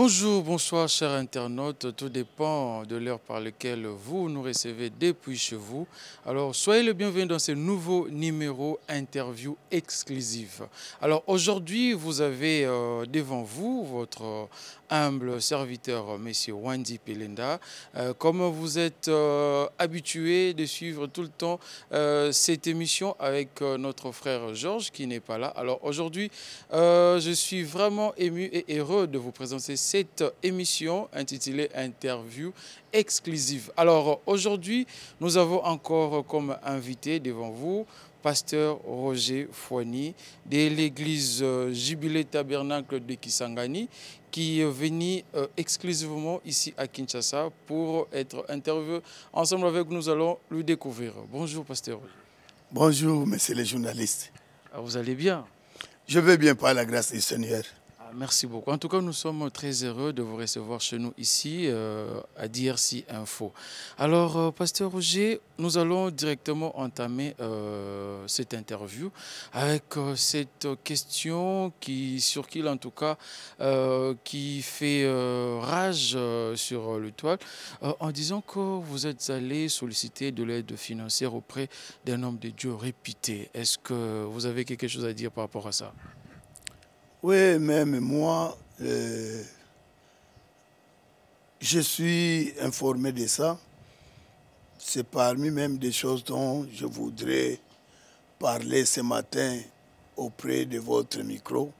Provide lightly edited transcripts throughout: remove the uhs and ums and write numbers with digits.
Bonjour, bonsoir chers internautes, tout dépend de l'heure par laquelle vous nous recevez depuis chez vous. Alors soyez le bienvenu dans ce nouveau numéro interview exclusif. Alors aujourd'hui vous avez devant vous votre humble serviteur, Monsieur Wandi Pelenda. Comme vous êtes habitué de suivre tout le temps cette émission avec notre frère Georges qui n'est pas là. Alors aujourd'hui je suis vraiment ému et heureux de vous présenter cette émission intitulée Interview exclusive. Alors aujourd'hui, nous avons encore comme invité devant vous Pasteur Roger Fouani de l'église Jubilé Tabernacle de Kisangani qui est venu exclusivement ici à Kinshasa pour être interviewé. Ensemble avec nous allons le découvrir. Bonjour Pasteur Roger. Bonjour messieurs les journalistes. Vous allez bien? Je vais bien par la grâce du Seigneur. Merci beaucoup. En tout cas, nous sommes très heureux de vous recevoir chez nous ici à DRC Info. Alors, Pasteur Roger, nous allons directement entamer cette interview avec cette question sur qui, en tout cas, qui fait rage sur le toile, en disant que vous êtes allé solliciter de l'aide financière auprès d'un homme de Dieu réputé. Est-ce que vous avez quelque chose à dire par rapport à ça? Oui, même moi, je suis informé de ça. C'est parmi même des choses dont je voudrais parler ce matin auprès de votre micro.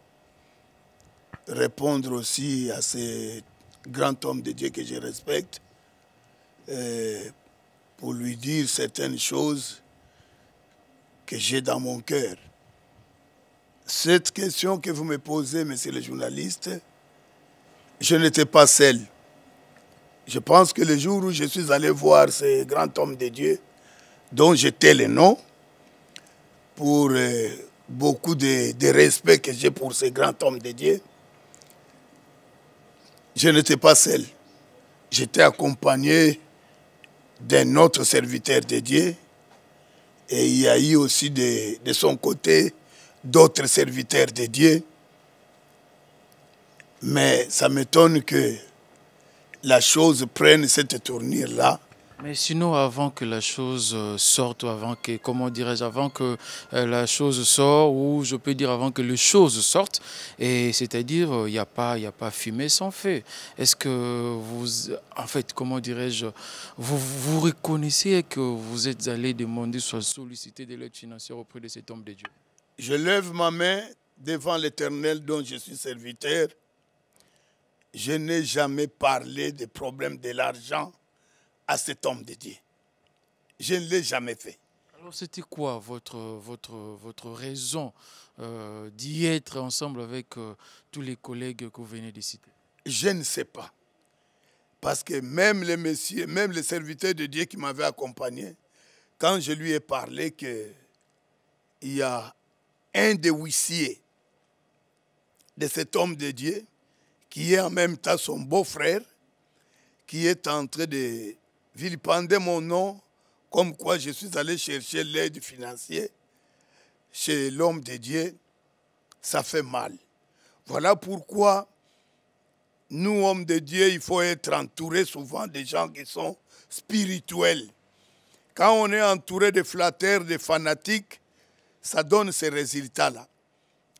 Répondre aussi à ce grand homme de Dieu que je respecte pour lui dire certaines choses que j'ai dans mon cœur. Cette question que vous me posez, monsieur le journaliste, je n'étais pas seul. Je pense que le jour où je suis allé voir ce grand homme de Dieu, dont j'étais le nom, pour beaucoup de respect que j'ai pour ce grand homme de Dieu, je n'étais pas seul. J'étais accompagné d'un autre serviteur de Dieu, et il y a eu aussi de son côté d'autres serviteurs de Dieu. Mais ça m'étonne que la chose prenne cette tournure-là. Mais sinon, avant que la chose sorte, ou avant que, comment dirais-je, avant que la chose sorte, ou je peux dire avant que les choses sortent, et c'est-à-dire, il n'y a pas fumée sans feu. Est-ce que vous, en fait, comment dirais-je, vous reconnaissez que vous êtes allé demander, soit solliciter de l'aide financière auprès de cet homme de Dieu? Je lève ma main devant l'Éternel dont je suis serviteur. Je n'ai jamais parlé des problèmes de l'argent à cet homme de Dieu. Je ne l'ai jamais fait. Alors c'était quoi votre raison d'y être ensemble avec tous les collègues que vous venez de citer? Je ne sais pas. Parce que même les messieurs, même les serviteurs de Dieu qui m'avaient accompagné, quand je lui ai parlé qu'il y a un des huissiers de cet homme de Dieu, qui est en même temps son beau-frère, qui est en train de vilipender mon nom, comme quoi je suis allé chercher l'aide financière chez l'homme de Dieu, ça fait mal. Voilà pourquoi nous, hommes de Dieu, il faut être entourés souvent de gens qui sont spirituels. Quand on est entouré de flatteurs, de fanatiques, ça donne ces résultats-là.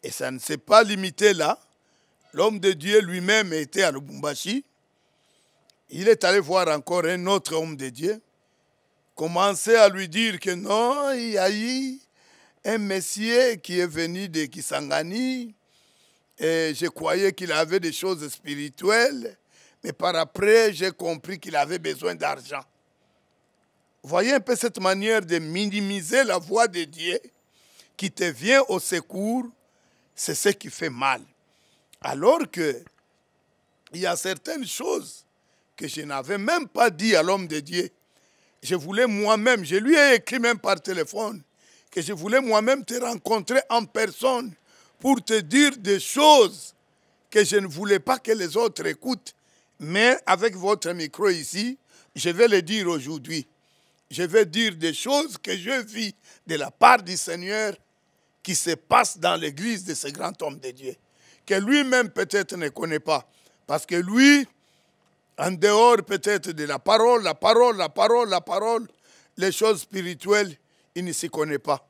Et ça ne s'est pas limité là. L'homme de Dieu lui-même était à Lubumbashi. Il est allé voir encore un autre homme de Dieu, commençait à lui dire que non, il y a eu un monsieur qui est venu de Kisangani, et je croyais qu'il avait des choses spirituelles, mais par après, j'ai compris qu'il avait besoin d'argent. Voyez un peu cette manière de minimiser la voix de Dieu qui te vient au secours, c'est ce qui fait mal. Alors que il y a certaines choses que je n'avais même pas dit à l'homme de Dieu. Je voulais moi-même, je lui ai écrit même par téléphone, que je voulais moi-même te rencontrer en personne pour te dire des choses que je ne voulais pas que les autres écoutent. Mais avec votre micro ici, je vais le dire aujourd'hui. Je vais dire des choses que je vis de la part du Seigneur qui se passe dans l'église de ce grand homme de Dieu, que lui-même peut-être ne connaît pas. Parce que lui, en dehors peut-être de la parole, les choses spirituelles, il ne s'y connaît pas.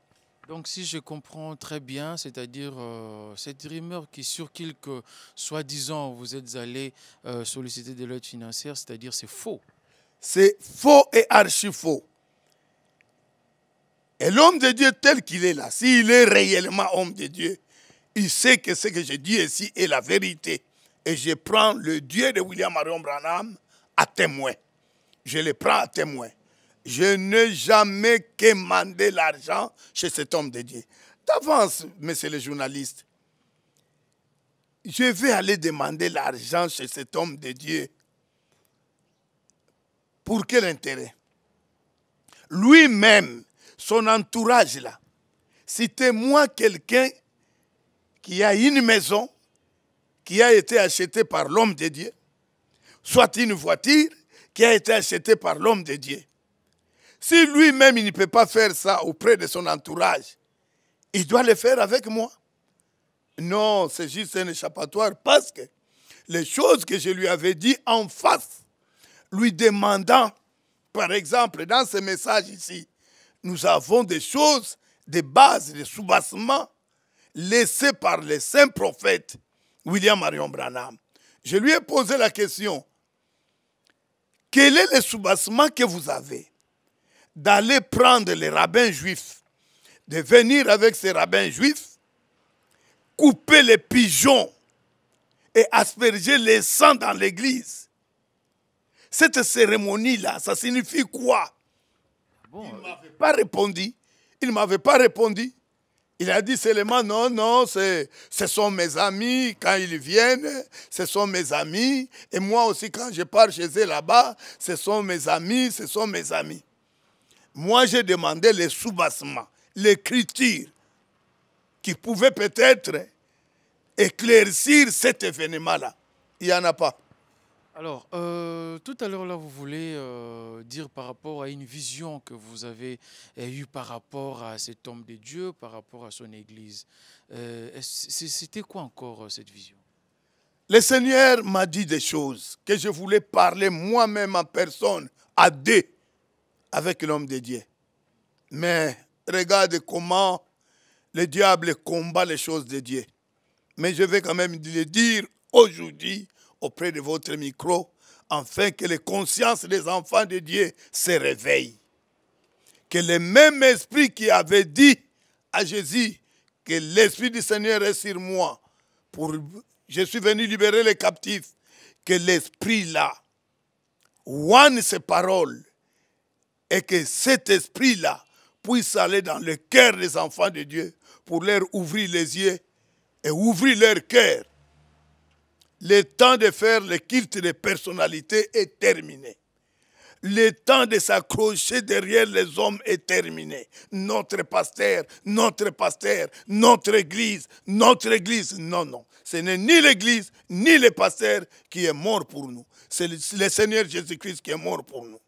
Donc si je comprends très bien, c'est-à-dire cette rumeur qui circule que, soi-disant, vous êtes allé solliciter de l'aide financière, c'est-à-dire c'est faux. C'est faux et archi faux. Et l'homme de Dieu tel qu'il est là, s'il est réellement homme de Dieu, il sait que ce que je dis ici est la vérité. Et je prends le Dieu de William Marion Branham à témoin. Je le prends à témoin. Je n'ai jamais quémandé l'argent chez cet homme de Dieu. D'avance, messieurs les journalistes, je vais aller demander l'argent chez cet homme de Dieu. Pour quel intérêt? Lui-même, son entourage là, c'était moi quelqu'un qui a une maison qui a été achetée par l'homme de Dieu, soit une voiture qui a été achetée par l'homme de Dieu. Si lui-même il ne peut pas faire ça auprès de son entourage, il doit le faire avec moi. Non, c'est juste un échappatoire parce que les choses que je lui avais dit en face, lui demandant, par exemple, dans ce message ici, nous avons des choses, des bases, des soubassements laissés par les saints prophètes William Marion Branham. Je lui ai posé la question, quel est le soubassement que vous avez d'aller prendre les rabbins juifs, de venir avec ces rabbins juifs, couper les pigeons et asperger les sangs dans l'église? Cette cérémonie-là, ça signifie quoi? Bon, Il ne m'avait pas répondu. Il ne m'avait pas répondu. Il a dit seulement non, non, ce sont mes amis, quand ils viennent, ce sont mes amis. Et moi aussi, quand je pars chez eux là-bas, ce sont mes amis, ce sont mes amis. Moi, j'ai demandé les soubassements, l'écriture, qui pouvait peut-être éclaircir cet événement-là. Il n'y en a pas. alors, tout à l'heure, là, vous voulez dire par rapport à une vision que vous avez eue par rapport à cet homme de Dieu, par rapport à son Église. C'était quoi encore cette vision? Le Seigneur m'a dit des choses que je voulais parler moi-même en personne, à deux, avec l'homme de Dieu. Mais regarde comment le diable combat les choses de Dieu. Mais je vais quand même le dire aujourd'hui auprès de votre micro, afin que les consciences des enfants de Dieu se réveillent. Que le même esprit qui avait dit à Jésus que l'esprit du Seigneur est sur moi, je suis venu libérer les captifs, que l'esprit-là ouane ses paroles et que cet esprit-là puisse aller dans le cœur des enfants de Dieu pour leur ouvrir les yeux et ouvrir leur cœur. Le temps de faire le culte de personnalité est terminé. Le temps de s'accrocher derrière les hommes est terminé. Notre pasteur, notre église. Non, non. Ce n'est ni l'église, ni le pasteur qui est mort pour nous. C'est le Seigneur Jésus-Christ qui est mort pour nous.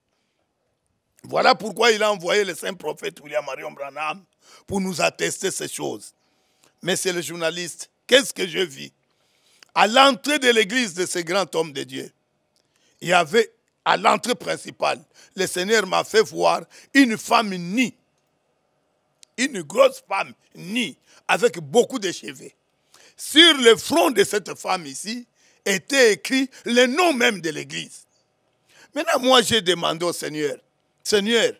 Voilà pourquoi il a envoyé le saint prophète William Marion Branham pour nous attester ces choses. Mais c'est le journaliste. Qu'est-ce que je vis? À l'entrée de l'église de ce grand homme de Dieu, il y avait, à l'entrée principale, le Seigneur m'a fait voir une femme nue, une grosse femme nue, avec beaucoup de cheveux. Sur le front de cette femme ici, était écrit le nom même de l'église. Maintenant, moi, j'ai demandé au Seigneur, Seigneur,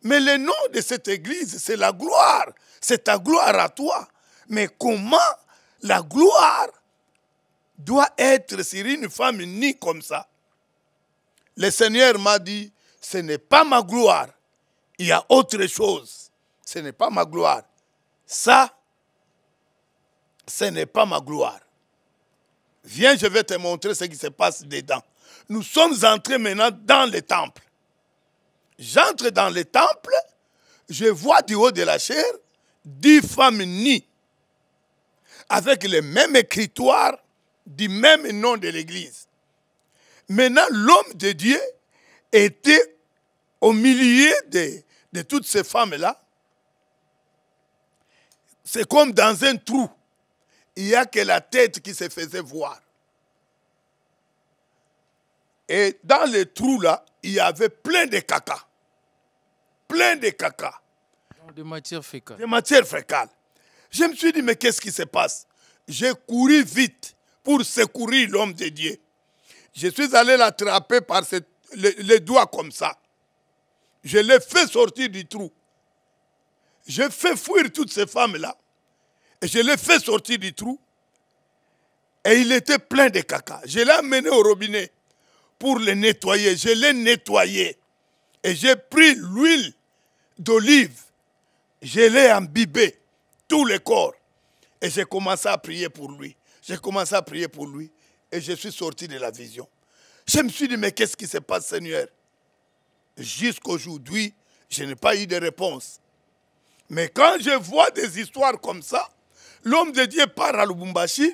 mais le nom de cette église, c'est la gloire. C'est ta gloire à toi. Mais comment la gloire doit être sur une femme nue comme ça? Le Seigneur m'a dit, ce n'est pas ma gloire. Il y a autre chose. Ce n'est pas ma gloire. Ça, ce n'est pas ma gloire. Viens, je vais te montrer ce qui se passe dedans. Nous sommes entrés maintenant dans le temple. J'entre dans le temple, je vois du haut de la chair 10 femmes nues, avec le même écritoire du même nom de l'église. Maintenant, l'homme de Dieu était au milieu de toutes ces femmes-là. C'est comme dans un trou. Il n'y a que la tête qui se faisait voir. Et dans les trous là, il y avait plein de caca. Plein de caca. De matière fécale. De matière fécale. Je me suis dit, mais qu'est-ce qui se passe? J'ai couru vite pour secourir l'homme de Dieu. Je suis allé l'attraper par les doigts comme ça. Je l'ai fait sortir du trou. J'ai fait fuir toutes ces femmes-là. Et je l'ai fait sortir du trou. Et il était plein de caca. Je l'ai amené au robinet pour le nettoyer. Je l'ai nettoyé. Et j'ai pris l'huile d'olive. Je l'ai imbibé tout le corps. Et j'ai commencé à prier pour lui. J'ai commencé à prier pour lui. Et je suis sorti de la vision. Je me suis dit, mais qu'est-ce qui se passe, Seigneur? Jusqu'aujourd'hui, je n'ai pas eu de réponse. Mais quand je vois des histoires comme ça, l'homme de Dieu part à Lubumbashi,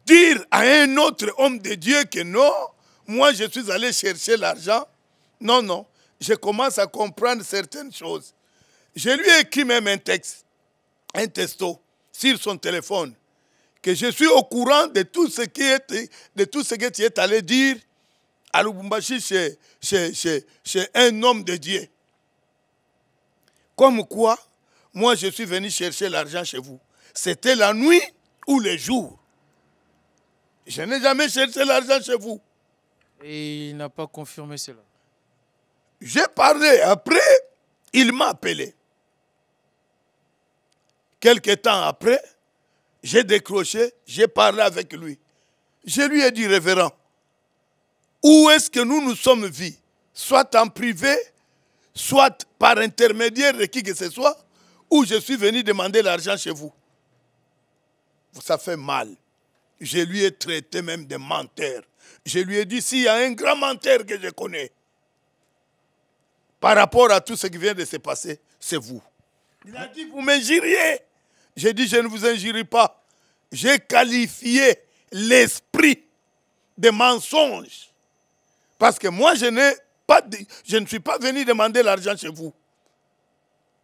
dire à un autre homme de Dieu que non, moi je suis allé chercher l'argent. Non, non, je commence à comprendre certaines choses. Je lui ai écrit même un texte, un texto, sur son téléphone, que je suis au courant de tout ce que tu es allé dire à Lubumbashi chez un homme de Dieu. Comme quoi, moi je suis venu chercher l'argent chez vous. C'était la nuit ou le jour. Je n'ai jamais cherché l'argent chez vous. Et il n'a pas confirmé cela. J'ai parlé. Après, il m'a appelé. Quelque temps après, j'ai décroché, j'ai parlé avec lui. Je lui ai dit, révérend, où est-ce que nous nous sommes vus? Soit en privé, soit par intermédiaire de qui que ce soit, où je suis venu demander l'argent chez vous. Ça fait mal. Je lui ai traité même de menteur. Je lui ai dit, s'il y a un grand menteur que je connais, par rapport à tout ce qui vient de se passer, c'est vous. Il a dit, vous m'injuriez. J'ai dit, je ne vous injurie pas. J'ai qualifié l'esprit de mensonge. Parce que moi, je ne suis pas venu demander l'argent chez vous.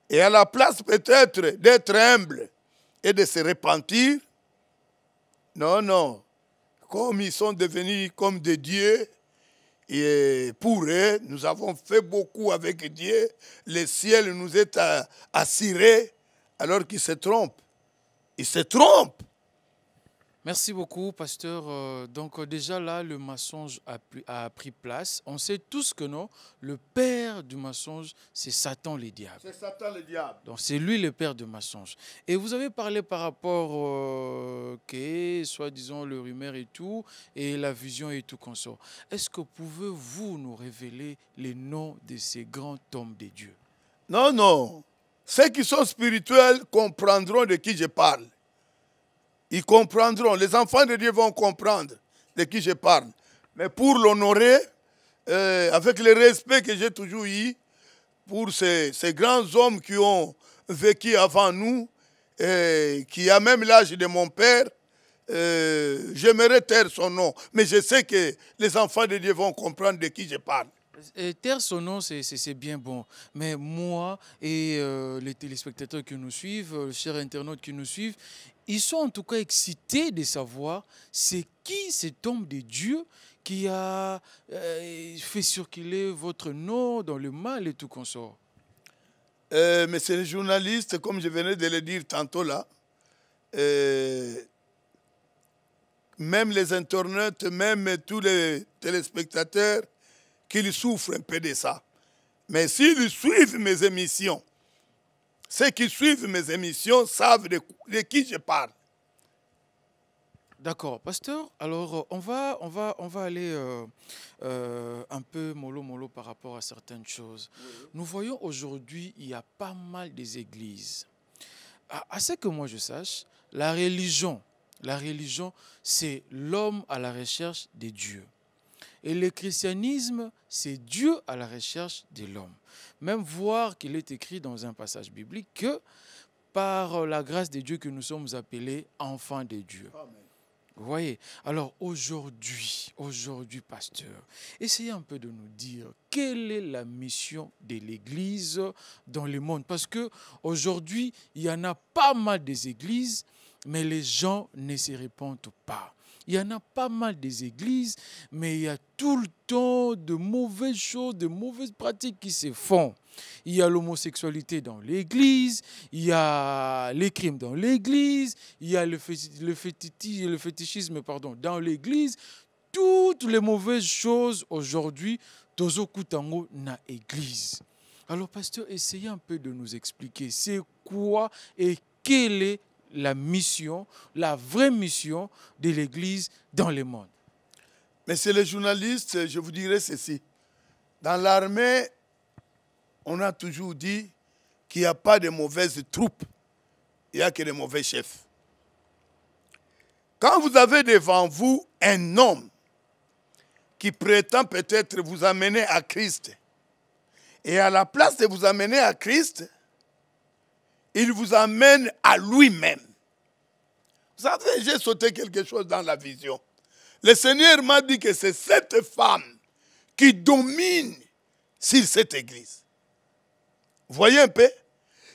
Et à la place peut-être d'être humble et de se repentir, non, non. Comme ils sont devenus comme des dieux, et pour eux, nous avons fait beaucoup avec Dieu. Le ciel nous est assuré, alors qu'ils se trompent. Ils se trompent. Merci beaucoup, pasteur. Donc déjà là, le mensonge a pris place. On sait tous que non, le père du mensonge, c'est Satan le diable. C'est Satan le diable. Donc c'est lui le père du mensonge. Et vous avez parlé par rapport que, soi-disant, le rumeur et tout, et la vision et tout consort. Est-ce que pouvez-vous nous révéler les noms de ces grands hommes de Dieu? Non, non. Ceux qui sont spirituels comprendront de qui je parle. Ils comprendront. Les enfants de Dieu vont comprendre de qui je parle. Mais pour l'honorer, avec le respect que j'ai toujours eu pour ces grands hommes qui ont vécu avant nous, qui a même l'âge de mon père, j'aimerais taire son nom. Mais je sais que les enfants de Dieu vont comprendre de qui je parle. Taire son nom, c'est bien bon. Mais moi et les téléspectateurs qui nous suivent, les chers internautes qui nous suivent, ils sont en tout cas excités de savoir c'est qui cet homme de Dieu qui a fait circuler votre nom dans le mal et tout consort. Mais c'est les journalistes, comme je venais de le dire tantôt là, même les internautes, même tous les téléspectateurs, qu'ils souffrent un peu de ça. Mais s'ils suivent mes émissions, ceux qui suivent mes émissions savent de qui je parle. D'accord, pasteur. Alors, on va aller un peu mollo par rapport à certaines choses. Oui. Nous voyons aujourd'hui, il y a pas mal des églises. À ce que moi je sache, la religion, c'est l'homme à la recherche de Dieu. Et le christianisme, c'est Dieu à la recherche de l'homme. Même voir qu'il est écrit dans un passage biblique que par la grâce de Dieu que nous sommes appelés enfants de Dieu. Amen. Vous voyez? Alors aujourd'hui, pasteur, essayez un peu de nous dire quelle est la mission de l'Église dans le monde. Parce qu'aujourd'hui, il y en a pas mal des églises, mais les gens ne se répondent pas. Il y en a pas mal des églises, mais il y a tout le temps de mauvaises choses, de mauvaises pratiques qui se font. Il y a l'homosexualité dans l'église, il y a les crimes dans l'église, il y a le fétichisme dans l'église. Toutes les mauvaises choses aujourd'hui, tozo kutango na église. Alors, pasteur, essayez un peu de nous expliquer c'est quoi et quelle est la mission, la vraie mission de l'Église dans le monde. Monsieur le journaliste, je vous dirais ceci. Dans l'armée, on a toujours dit qu'il n'y a pas de mauvaises troupes, il n'y a que de mauvais chefs. Quand vous avez devant vous un homme qui prétend peut-être vous amener à Christ, et à la place de vous amener à Christ, il vous amène à lui-même. Vous savez, j'ai sauté quelque chose dans la vision. Le Seigneur m'a dit que c'est cette femme qui domine sur cette église. Vous voyez un peu?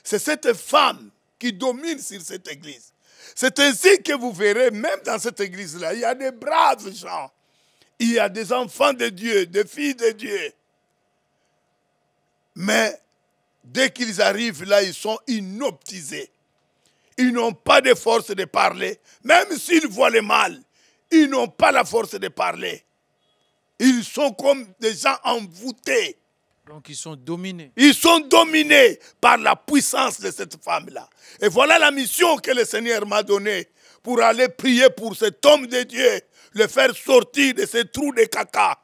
C'est cette femme qui domine sur cette église. C'est ainsi que vous verrez, même dans cette église-là, il y a des braves gens. Il y a des enfants de Dieu, des filles de Dieu. Mais dès qu'ils arrivent là, ils sont inoptisés. Ils n'ont pas de force de parler. Même s'ils voient le mal, ils n'ont pas la force de parler. Ils sont comme des gens envoûtés. Donc ils sont dominés. Ils sont dominés par la puissance de cette femme-là. Et voilà la mission que le Seigneur m'a donnée pour aller prier pour cet homme de Dieu, le faire sortir de ces trous de caca,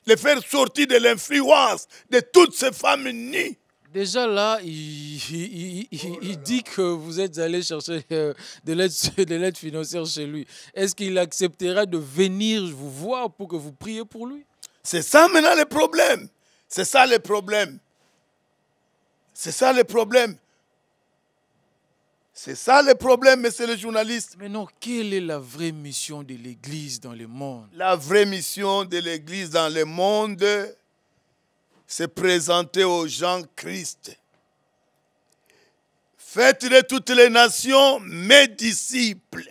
le faire sortir de l'influence de toutes ces femmes nies. Déjà là, il dit que vous êtes allé chercher de l'aide financière chez lui. Est-ce qu'il acceptera de venir vous voir pour que vous priez pour lui? C'est ça maintenant le problème. C'est ça le problème. C'est ça le problème. C'est ça le problème, monsieur le journaliste. Mais non, quelle est la vraie mission de l'Église dans le monde? La vraie mission de l'Église dans le monde, c'est présenter aux gens Christ. Faites de toutes les nations mes disciples,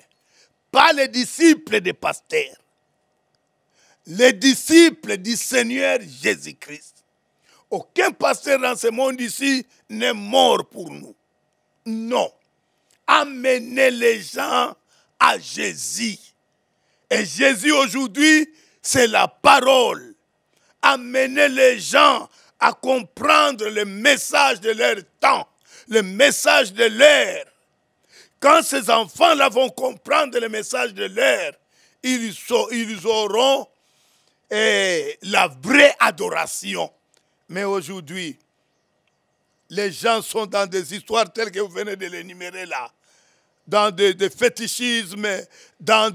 pas les disciples des pasteurs, les disciples du Seigneur Jésus-Christ. Aucun pasteur dans ce monde ici n'est mort pour nous. Non. Amenez les gens à Jésus. Et Jésus aujourd'hui, c'est la parole. Amenez les gens à comprendre le message de leur temps, le message de l'heure. Quand ces enfants-là vont comprendre le message de l'heure, ils auront la vraie adoration. Mais aujourd'hui, les gens sont dans des histoires telles que vous venez de l'énumérer là, dans des fétichismes, dans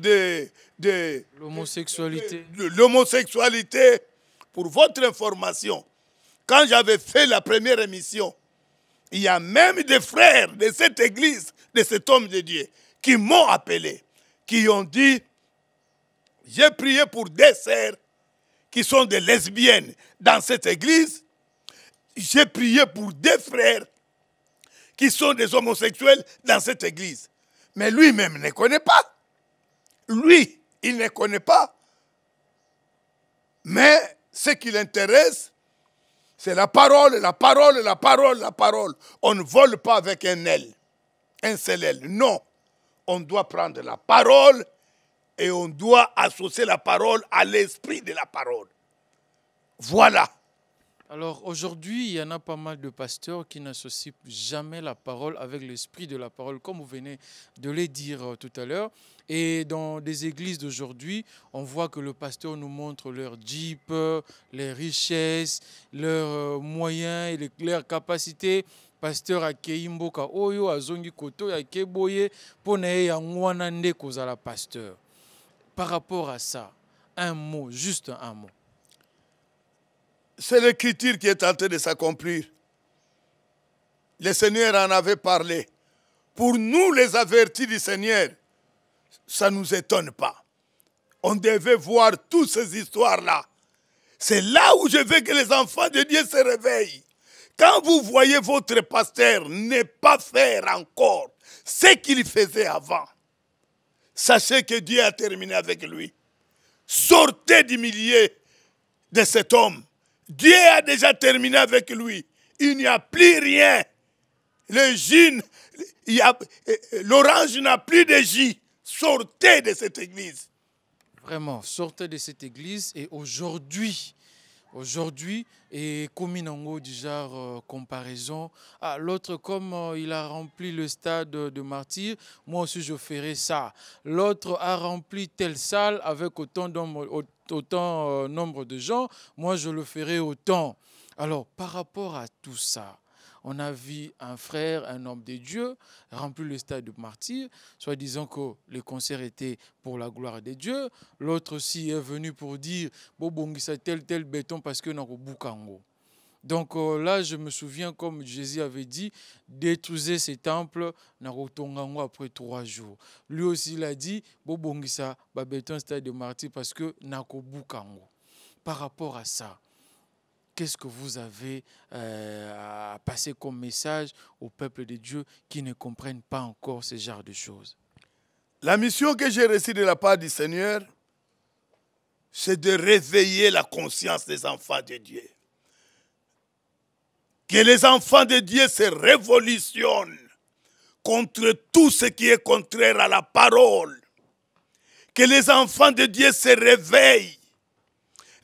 l'homosexualité. L'homosexualité. Pour votre information, quand j'avais fait la première émission, il y a même des frères de cette église, de cet homme de Dieu, qui m'ont appelé, qui ont dit, j'ai prié pour des sœurs qui sont des lesbiennes dans cette église, j'ai prié pour des frères qui sont des homosexuels dans cette église. Mais lui-même ne connaît pas. Lui, il ne connaît pas. Mais ce qui l'intéresse, c'est la parole, la parole, la parole, la parole. On ne vole pas avec un aile, un seul aile. Non. On doit prendre la parole et on doit associer la parole à l'esprit de la parole. Voilà. Alors aujourd'hui, il y en a pas mal de pasteurs qui n'associent jamais la parole avec l'esprit de la parole, comme vous venez de le dire tout à l'heure. Et dans des églises d'aujourd'hui, on voit que le pasteur nous montre leur jeep, les richesses, leurs moyens, leurs capacités. Pasteur akei mboka oyo azongi koto ya keboye pona ya ngwana nde kozala pasteur. Par rapport à ça, un mot, juste un mot. C'est l'écriture qui est en train de s'accomplir. Le Seigneur en avait parlé. Pour nous, les avertis du Seigneur, ça ne nous étonne pas. On devait voir toutes ces histoires-là. C'est là où je veux que les enfants de Dieu se réveillent. Quand vous voyez votre pasteur ne pas faire encore ce qu'il faisait avant, sachez que Dieu a terminé avec lui. Sortez du milieu de cet homme. Dieu a déjà terminé avec lui. Il n'y a plus rien. Le gin, l'orange n'a plus de jus. Sortez de cette église. Vraiment, sortez de cette église. Et aujourd'hui, et comme il du genre comparaison, l'autre comme il a rempli le stade de martyr, moi aussi je ferai ça. L'autre a rempli telle salle avec autant nombre de gens, moi je le ferai autant. Alors par rapport à tout ça, on a vu un frère, un homme de Dieu, remplir le stade de martyr, soit disant que les concerts étaient pour la gloire de Dieu. L'autre aussi est venu pour dire, bon, ça tel béton parce que nous avons boukango. Donc là, je me souviens, comme Jésus avait dit, détruisez ces temples, nous après 3 jours. Lui aussi, il a dit, bon, ça béton stade de martyr parce que nous avons boukango. Par rapport à ça, qu'est-ce que vous avez à passer comme message au peuple de Dieu qui ne comprennent pas encore ce genre de choses? La mission que j'ai reçue de la part du Seigneur, c'est de réveiller la conscience des enfants de Dieu. Que les enfants de Dieu se révolutionnent contre tout ce qui est contraire à la parole. Que les enfants de Dieu se réveillent.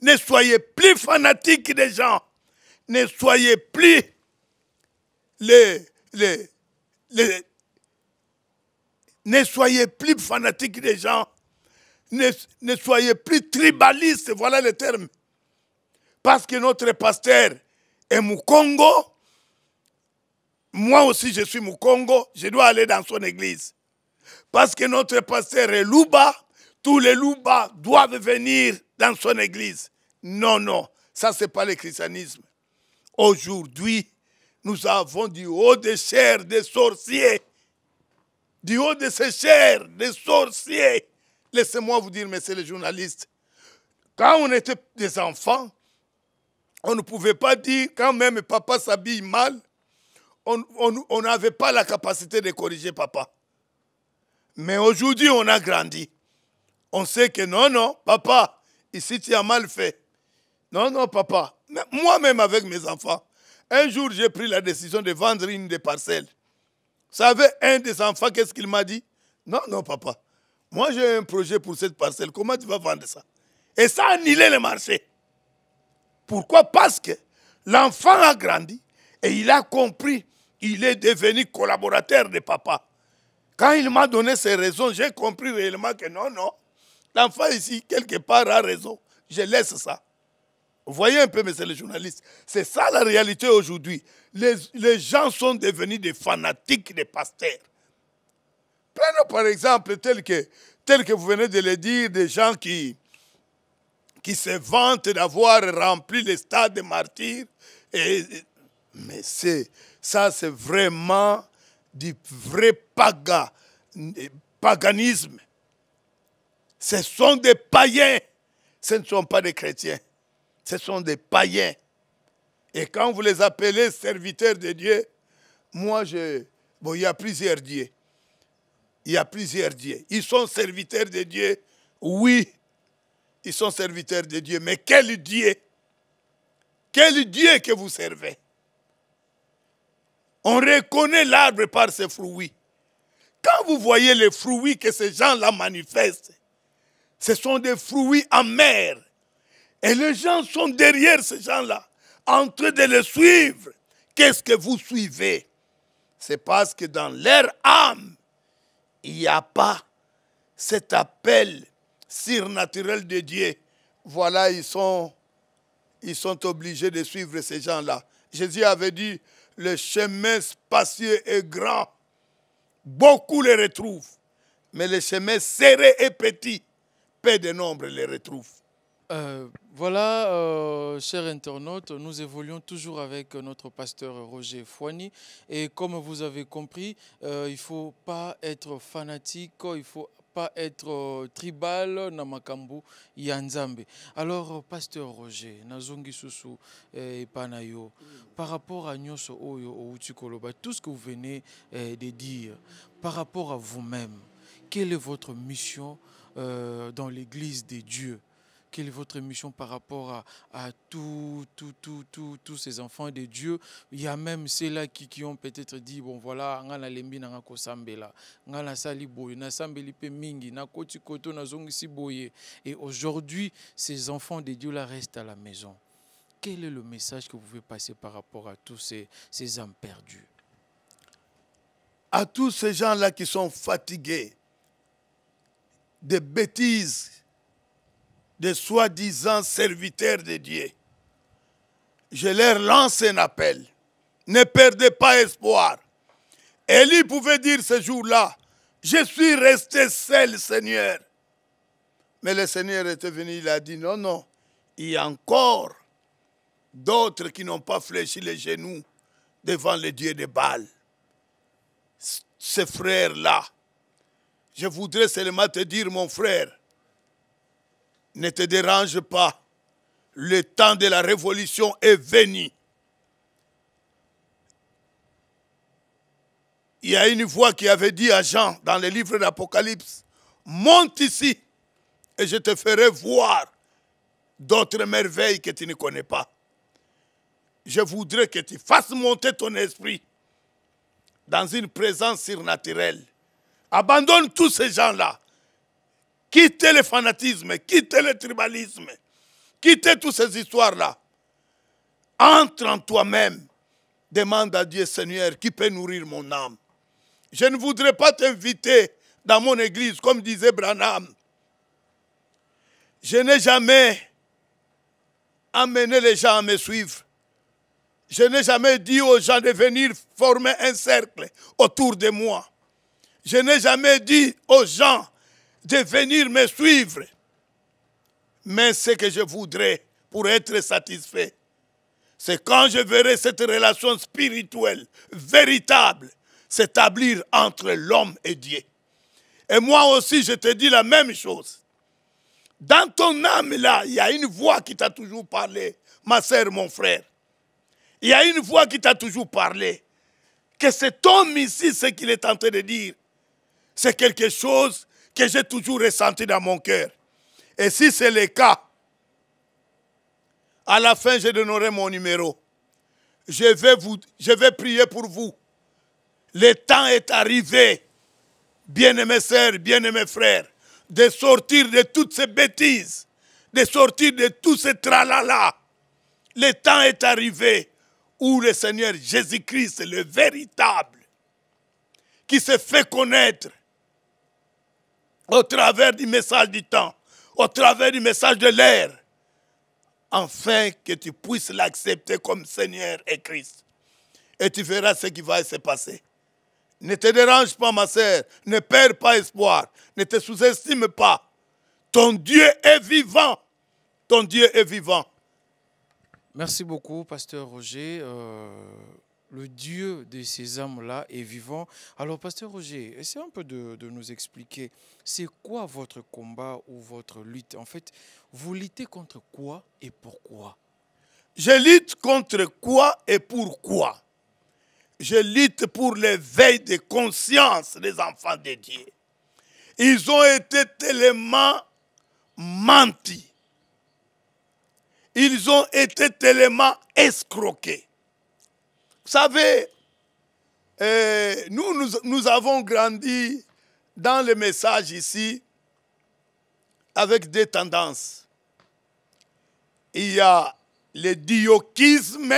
Ne soyez plus fanatiques des gens. Ne soyez plus ne soyez plus fanatiques des gens. Ne soyez plus tribalistes, voilà le terme. Parce que notre pasteur est Mukongo. Moi aussi je suis Mukongo. Je dois aller dans son église. Parce que notre pasteur est Louba. Tous les Louba doivent venir dans son église. Non, ça c'est pas le christianisme. Aujourd'hui, nous avons du haut des chairs des sorciers. Du haut de ces chairs des sorciers. Laissez-moi vous dire, messieurs les journalistes, quand on était des enfants, on ne pouvait pas dire, quand même papa s'habille mal, on n'avait pas la capacité de corriger papa. Mais aujourd'hui, on a grandi. On sait que non, papa, ici tu as mal fait. Non, papa. Moi-même avec mes enfants, un jour j'ai pris la décision de vendre une des parcelles. Vous savez, un des enfants, qu'est-ce qu'il m'a dit? Non, papa. Moi j'ai un projet pour cette parcelle. Comment tu vas vendre ça? Et ça a annihilé le marché. Pourquoi? Parce que l'enfant a grandi et il a compris. Il est devenu collaborateur de papa. Quand il m'a donné ses raisons, j'ai compris réellement que non. L'enfant ici, quelque part, a raison. Je laisse ça. Vous voyez un peu, messieurs les journalistes, c'est ça la réalité aujourd'hui. Les gens sont devenus des fanatiques des pasteurs. Prenons par exemple, tel que vous venez de le dire, des gens qui se vantent d'avoir rempli les stades de martyrs. Mais ça, c'est vraiment du vrai paganisme. Ce sont des païens. Ce ne sont pas des chrétiens. Ce sont des païens. Et quand vous les appelez serviteurs de Dieu, il y a plusieurs dieux. Ils sont serviteurs de Dieu. Oui, ils sont serviteurs de Dieu. Mais quel Dieu? Quel Dieu que vous servez? On reconnaît l'arbre par ses fruits. Quand vous voyez les fruits que ces gens-là manifestent, ce sont des fruits amers. Et les gens sont derrière ces gens-là, en train de les suivre. Qu'est-ce que vous suivez? C'est parce que dans leur âme, il n'y a pas cet appel surnaturel de Dieu. Voilà, ils sont obligés de suivre ces gens-là. Jésus avait dit, le chemin spacieux et grand, beaucoup les retrouvent. Mais le chemin serré et petit, peu de nombre les retrouvent. Voilà, chers internautes, nous évoluons toujours avec notre pasteur Roger Fouani. Et comme vous avez compris, il ne faut pas être fanatique, il ne faut pas être tribal na makambu yanzambe. Alors, pasteur Roger, nazongi susu et panayo, par rapport à nyoso oyo ou tukoloba, tout ce que vous venez de dire, par rapport à vous-même, quelle est votre mission dans l'Église des dieux? Quelle est votre mission par rapport à tous ces enfants de Dieu? Il y a même ceux-là qui ont peut-être dit, bon voilà, ngana lembi na ngako sambela, ngana sali boye, na sambeli pe mingi, na koti koto na zongi si boye. Et aujourd'hui, ces enfants de Dieu là restent à la maison. Quel est le message que vous pouvez passer par rapport à tous ces âmes perdues? À tous ces gens-là qui sont fatigués des bêtises des soi-disant serviteurs de Dieu, je leur lance un appel. Ne perdez pas espoir. Élie pouvait dire ce jour-là, je suis resté seul, Seigneur. Mais le Seigneur était venu, il a dit, non, non, il y a encore d'autres qui n'ont pas fléchi les genoux devant le Dieu de Baal. Ces frères-là, je voudrais seulement te dire, mon frère, ne te dérange pas. Le temps de la révolution est venu. Il y a une voix qui avait dit à Jean dans le livre d'Apocalypse, monte ici et je te ferai voir d'autres merveilles que tu ne connais pas. Je voudrais que tu fasses monter ton esprit dans une présence surnaturelle. Abandonne tous ces gens-là. Quittez le fanatisme, quittez le tribalisme, quittez toutes ces histoires-là. Entre en toi-même. Demande à Dieu, Seigneur, qui peut nourrir mon âme. Je ne voudrais pas t'inviter dans mon église, comme disait Branham. Je n'ai jamais amené les gens à me suivre. Je n'ai jamais dit aux gens de venir former un cercle autour de moi. Je n'ai jamais dit aux gens de venir me suivre. Mais ce que je voudrais pour être satisfait, c'est quand je verrai cette relation spirituelle véritable s'établir entre l'homme et Dieu. Et moi aussi, je te dis la même chose. Dans ton âme là, il y a une voix qui t'a toujours parlé, ma sœur, mon frère. Il y a une voix qui t'a toujours parlé. Que cet homme ici, ce qu'il est en train de dire, c'est quelque chose que j'ai toujours ressenti dans mon cœur. Et si c'est le cas, à la fin, je donnerai mon numéro. Je vais prier pour vous. Le temps est arrivé, bien-aimés sœurs, bien-aimés frères, de sortir de toutes ces bêtises, de sortir de tous ces tralala. Le temps est arrivé où le Seigneur Jésus-Christ, le véritable, qui se fait connaître au travers du message du temps, au travers du message de l'ère, afin que tu puisses l'accepter comme Seigneur et Christ. Et tu verras ce qui va se passer. Ne te dérange pas, ma sœur, ne perds pas espoir, ne te sous-estime pas. Ton Dieu est vivant. Ton Dieu est vivant. Merci beaucoup, Pasteur Roger. Le Dieu de ces âmes-là est vivant. Alors, Pasteur Roger, essayez un peu de nous expliquer, c'est quoi votre combat ou votre lutte? En fait, vous luttez contre quoi et pourquoi? Je lutte contre quoi et pourquoi? Je lutte pour l'éveil de conscience des enfants de Dieu. Ils ont été tellement mentis. Ils ont été tellement escroqués. Vous savez, nous avons grandi dans le message ici avec des tendances. Il y a le diokisme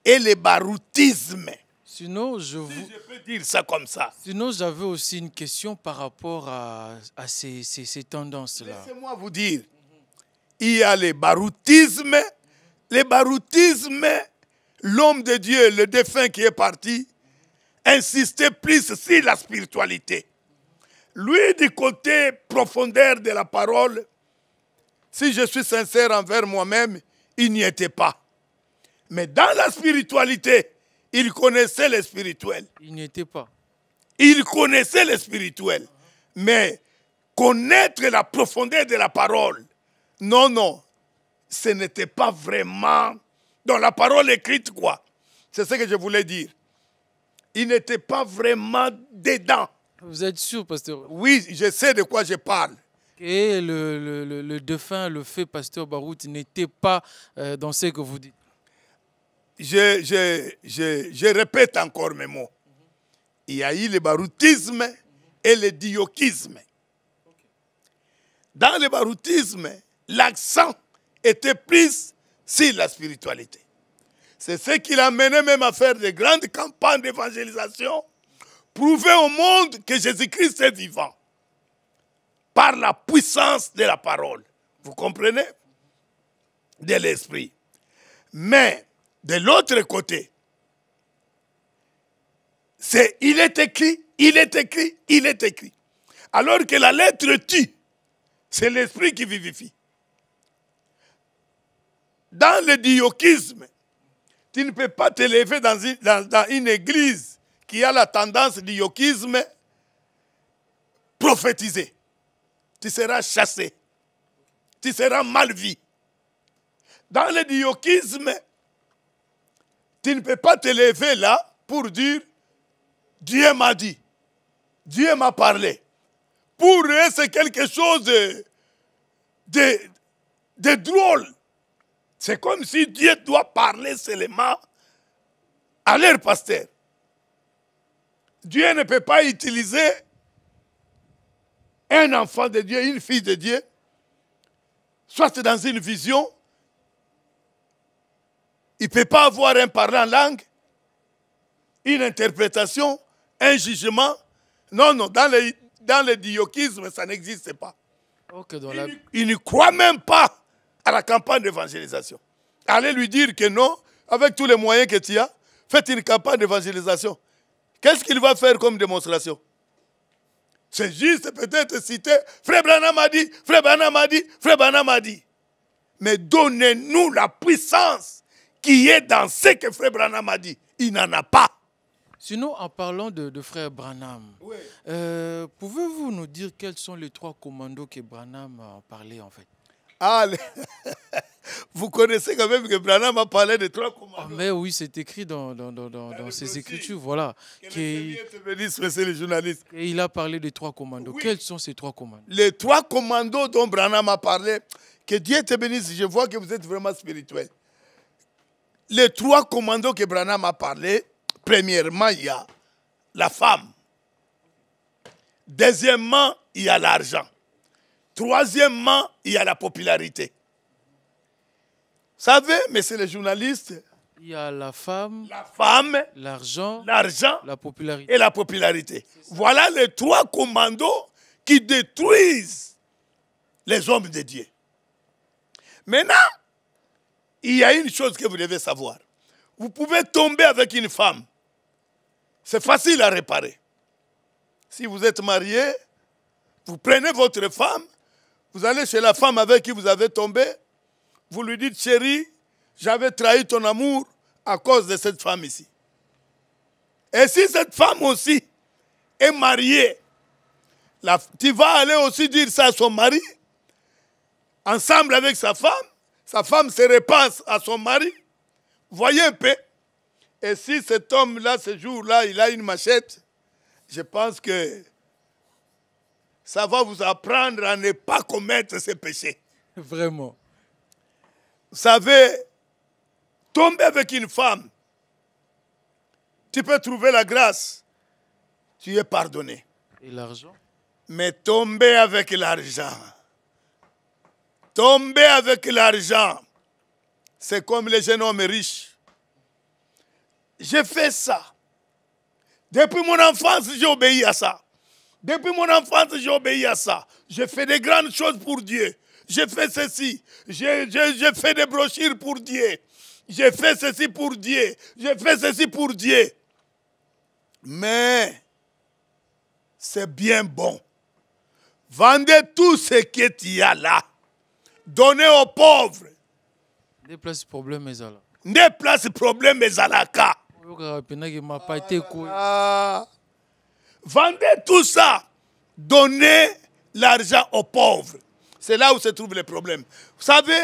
et le baroutisme. Sinon, Si je peux dire ça comme ça. Sinon, j'avais aussi une question par rapport à ces tendances-là. Laissez-moi vous dire, il y a le baroutisme. Le baroutisme, l'homme de Dieu, le défunt qui est parti, insistait plus sur la spiritualité. Lui, du côté profondeur de la parole, si je suis sincère envers moi-même, il n'y était pas. Mais dans la spiritualité, il connaissait le spirituel. Il n'y était pas. Il connaissait le spirituel. Mais connaître la profondeur de la parole, non, non, ce n'était pas vraiment dans la parole écrite, quoi. C'est ce que je voulais dire. Il n'était pas vraiment dedans. Vous êtes sûr, pasteur? Oui, je sais de quoi je parle. Et le défunt, le fait pasteur Barout n'était pas dans ce que vous dites. Je répète encore mes mots. Il y a eu le baroutisme et le diokisme. Dans le baroutisme, l'accent était plus sur la spiritualité. C'est ce qui l'a mené même à faire de grandes campagnes d'évangélisation, prouver au monde que Jésus-Christ est vivant par la puissance de la parole. Vous comprenez? De l'esprit. Mais de l'autre côté, c'est il est écrit, il est écrit, il est écrit. Alors que la lettre tue, c'est l'esprit qui vivifie. Dans le diokisme, tu ne peux pas te lever dans une église qui a la tendance diokisme prophétiser. Tu seras chassé. Tu seras mal vu. Dans le diokisme, tu ne peux pas te lever là pour dire Dieu m'a dit, Dieu m'a parlé. Pour eux, c'est quelque chose de drôle. C'est comme si Dieu doit parler seulement à leur pasteur. Dieu ne peut pas utiliser un enfant de Dieu, une fille de Dieu, soit dans une vision. Il ne peut pas avoir un parlant en langue, une interprétation, un jugement. Non, non, dans le diokisme, ça n'existe pas. Okay, il ne croit même pas à la campagne d'évangélisation. Allez lui dire que non, avec tous les moyens que tu as, faites une campagne d'évangélisation. Qu'est-ce qu'il va faire comme démonstration? C'est juste peut-être citer Frère Branham a dit, Frère Branham a dit, Frère Branham a dit. Mais donnez-nous la puissance qui est dans ce que Frère Branham a dit. Il n'en a pas. Sinon, en parlant de Frère Branham, oui. Pouvez-vous nous dire quels sont les 3 commandos que Branham a parlé en fait? Ah, vous connaissez quand même que Branham a parlé de 3 commandos. Ah, mais oui, c'est écrit dans ses écritures, voilà. Et il a parlé des 3 commandos. Oui. Quels sont ces 3 commandos? Les 3 commandos dont Branham a parlé, que Dieu te bénisse, je vois que vous êtes vraiment spirituel. Les 3 commandos que Branham a parlé, premièrement, il y a la femme. Deuxièmement, il y a l'argent. Troisièmement, il y a la popularité. Vous savez, messieurs les journalistes, il y a la femme, l'argent, la popularité. Et la popularité. Voilà les 3 commandos qui détruisent les hommes de Dieu. Maintenant, il y a une chose que vous devez savoir. Vous pouvez tomber avec une femme. C'est facile à réparer. Si vous êtes marié, vous prenez votre femme, vous allez chez la femme avec qui vous avez tombé, vous lui dites, chérie, j'avais trahi ton amour à cause de cette femme ici. Et si cette femme aussi est mariée, tu vas aller aussi dire ça à son mari, ensemble avec sa femme se répand à son mari. Voyez un peu. Et si cet homme-là, ce jour-là, il a une machette, je pense que ça va vous apprendre à ne pas commettre ces péchés. Vraiment. Vous savez, tomber avec une femme, tu peux trouver la grâce, tu es pardonné. Et l'argent? Mais tomber avec l'argent, c'est comme les jeunes hommes riches. J'ai fait ça. Depuis mon enfance, j'ai obéi à ça. J'ai fait de grandes choses pour Dieu. J'ai fait ceci. J'ai fait des brochures pour Dieu. J'ai fait ceci pour Dieu. Mais c'est bien bon. Vendez tout ce qu'il y a là. Donnez aux pauvres. Déplace problème et zala. Déplace problème et zalaka. Vendez tout ça. Donnez l'argent aux pauvres. C'est là où se trouvent les problèmes. Vous savez,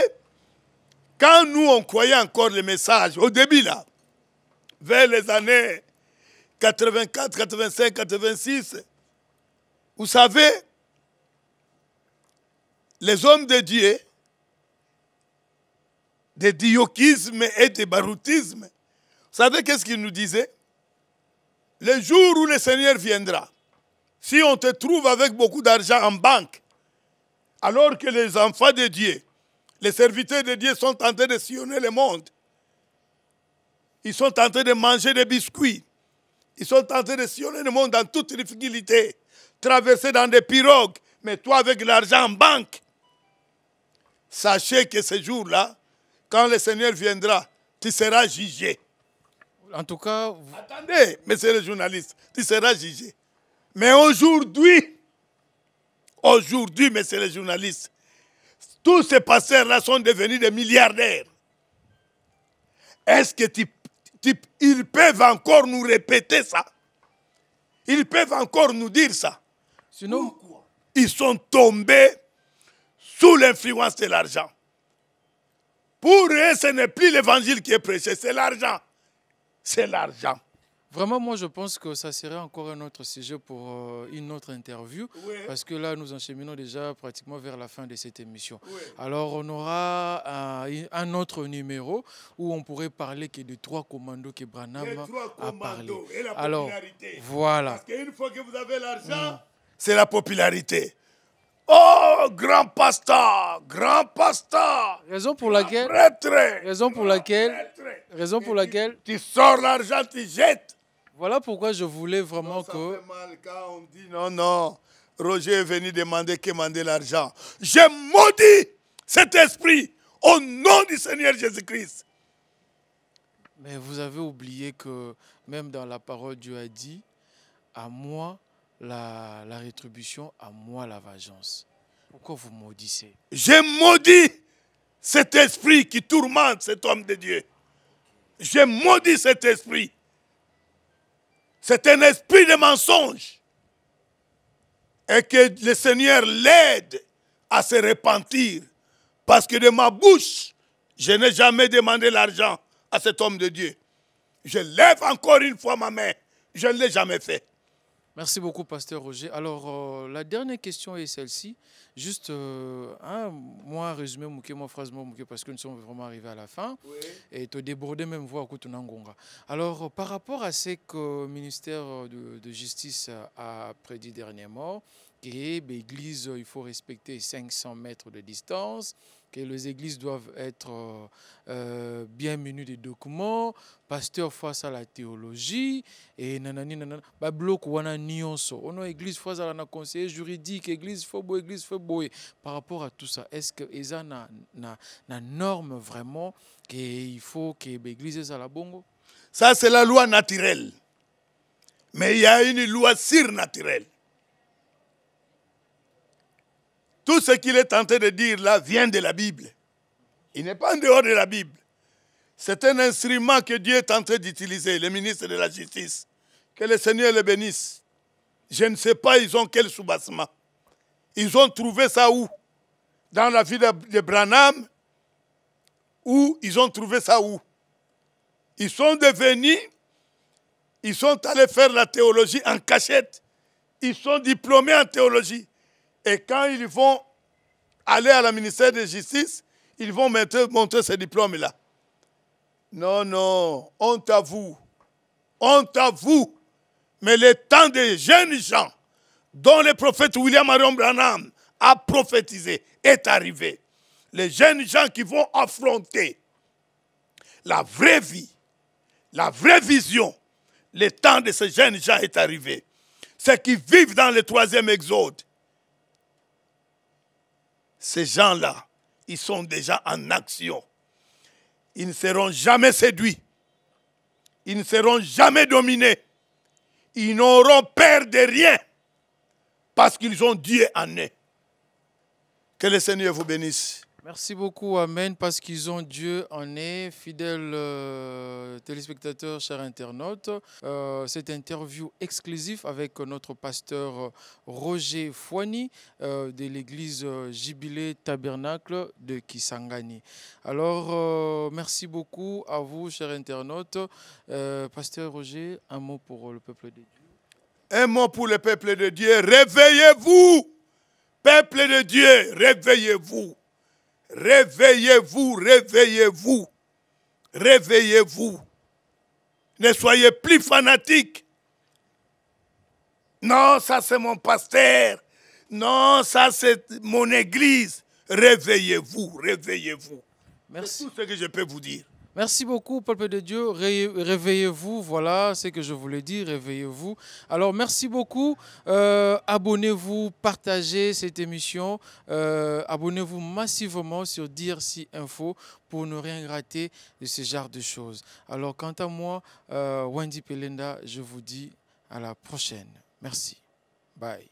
quand nous, on croyait encore les messages, au début là, vers les années 84, 85, 86, Vous savez, les hommes de Dieu, des diokismes et des baroutismes, vous savez qu'est-ce qu'ils nous disaient? Le jour où le Seigneur viendra, si on te trouve avec beaucoup d'argent en banque, alors que les enfants de Dieu, les serviteurs de Dieu sont en train de sillonner le monde, ils sont en train de manger des biscuits, ils sont en train de sillonner le monde dans toute difficulté, traverser dans des pirogues, mais toi avec l'argent en banque, sachez que ce jour-là, quand le Seigneur viendra, tu seras jugé. En tout cas... Attendez, messieurs les journalistes, tu seras jugé. Mais aujourd'hui, messieurs les journalistes, tous ces pasteurs-là sont devenus des milliardaires. Est-ce que ils peuvent encore nous répéter ça? Ils peuvent encore nous dire ça? Sinon, pourquoi? Ils sont tombés sous l'influence de l'argent. Pour eux, ce n'est plus l'évangile qui est prêché, c'est l'argent. C'est l'argent. Vraiment, moi, je pense que ça serait encore un autre sujet pour une autre interview. Oui. Parce que là, nous encheminons déjà pratiquement vers la fin de cette émission. Oui. Alors, on aura un autre numéro où on pourrait parler que des 3 commandos que Branham a parlé. Et la alors, popularité. voilà. Parce qu'une fois que vous avez l'argent, c'est la popularité. Oh, grand pasteur, Raison pour laquelle, prêtre, raison pour laquelle, tu sors l'argent, tu jettes. voilà pourquoi je voulais vraiment Ça que... fait mal quand on dit non, Roger est venu demander l'argent. J'ai maudit cet esprit au nom du Seigneur Jésus-Christ. Mais vous avez oublié que même dans la parole, Dieu a dit, à moi la rétribution, à moi la vengeance. Pourquoi vous maudissez? J'ai maudit cet esprit qui tourmente cet homme de Dieu. J'ai maudit cet esprit. C'est un esprit de mensonge. Et que le Seigneur l'aide à se repentir. Parce que de ma bouche, je n'ai jamais demandé l'argent à cet homme de Dieu. Je lève encore une fois ma main. Je ne l'ai jamais fait. Merci beaucoup, Pasteur Roger. Alors, la dernière question est celle-ci. Juste, moi, résumé, moi, phrase, parce que nous sommes vraiment arrivés à la fin. Oui. Et te déborder même voir Kutunangonga. Alors, par rapport à ce que le ministère de Justice a prédit dernièrement, que l'église, il faut respecter 500 mètres de distance, que les églises doivent être bien munies de documents, pasteur face à la théologie, et nanani nanana, ba bloc wana nyonso. On a église face à la conseiller juridique, église faut église faut boy. Par rapport à tout ça, est-ce que eza na norme vraiment qu'il faut que l'église soit la bongo? Ça c'est la loi naturelle. Mais il y a une loi surnaturelle. Tout ce qu'il est tenté de dire là vient de la Bible. Il n'est pas en dehors de la Bible. C'est un instrument que Dieu est en train d'utiliser, le ministre de la Justice. Que le Seigneur le bénisse. Je ne sais pas, ils ont quel soubassement. Ils ont trouvé ça où? Dans la vie de Branham? Ou ils ont trouvé ça où? Ils sont devenus, ils sont allés faire la théologie en cachette. Ils sont diplômés en théologie. Et quand ils vont aller à la ministère de Justice, ils vont montrer ce diplôme-là. Non, honte à vous. Honte à vous. Mais le temps des jeunes gens dont le prophète William Marion Branham a prophétisé est arrivé. Les jeunes gens qui vont affronter la vraie vie, la vraie vision, le temps de ces jeunes gens est arrivé. Ceux qui vivent dans le 3e exode, ces gens-là, ils sont déjà en action. Ils ne seront jamais séduits. Ils ne seront jamais dominés. Ils n'auront peur de rien parce qu'ils ont Dieu en eux. Que le Seigneur vous bénisse. Merci beaucoup, Amen, parce qu'ils ont Dieu en eux. Fidèles téléspectateurs, chers internautes, cette interview exclusive avec notre pasteur Roger Fouani de l'église Jubilé Tabernacle de Kisangani. Alors, merci beaucoup à vous, chers internautes. Pasteur Roger, un mot pour le peuple de Dieu. Un mot pour le peuple de Dieu. Réveillez-vous. Peuple de Dieu, réveillez-vous. Réveillez-vous, réveillez-vous. Réveillez-vous. Ne soyez plus fanatiques. Non, ça c'est mon pasteur. Non, ça c'est mon église. Réveillez-vous, réveillez-vous. Merci. C'est tout ce que je peux vous dire. Merci beaucoup, peuple de Dieu. Réveillez-vous, voilà ce que je voulais dire, réveillez-vous. Alors, merci beaucoup. Abonnez-vous, partagez cette émission. Abonnez-vous massivement sur DRC Info pour ne rien rater de ce genre de choses. Alors, quant à moi, Wendy Pelenda, je vous dis à la prochaine. Merci. Bye.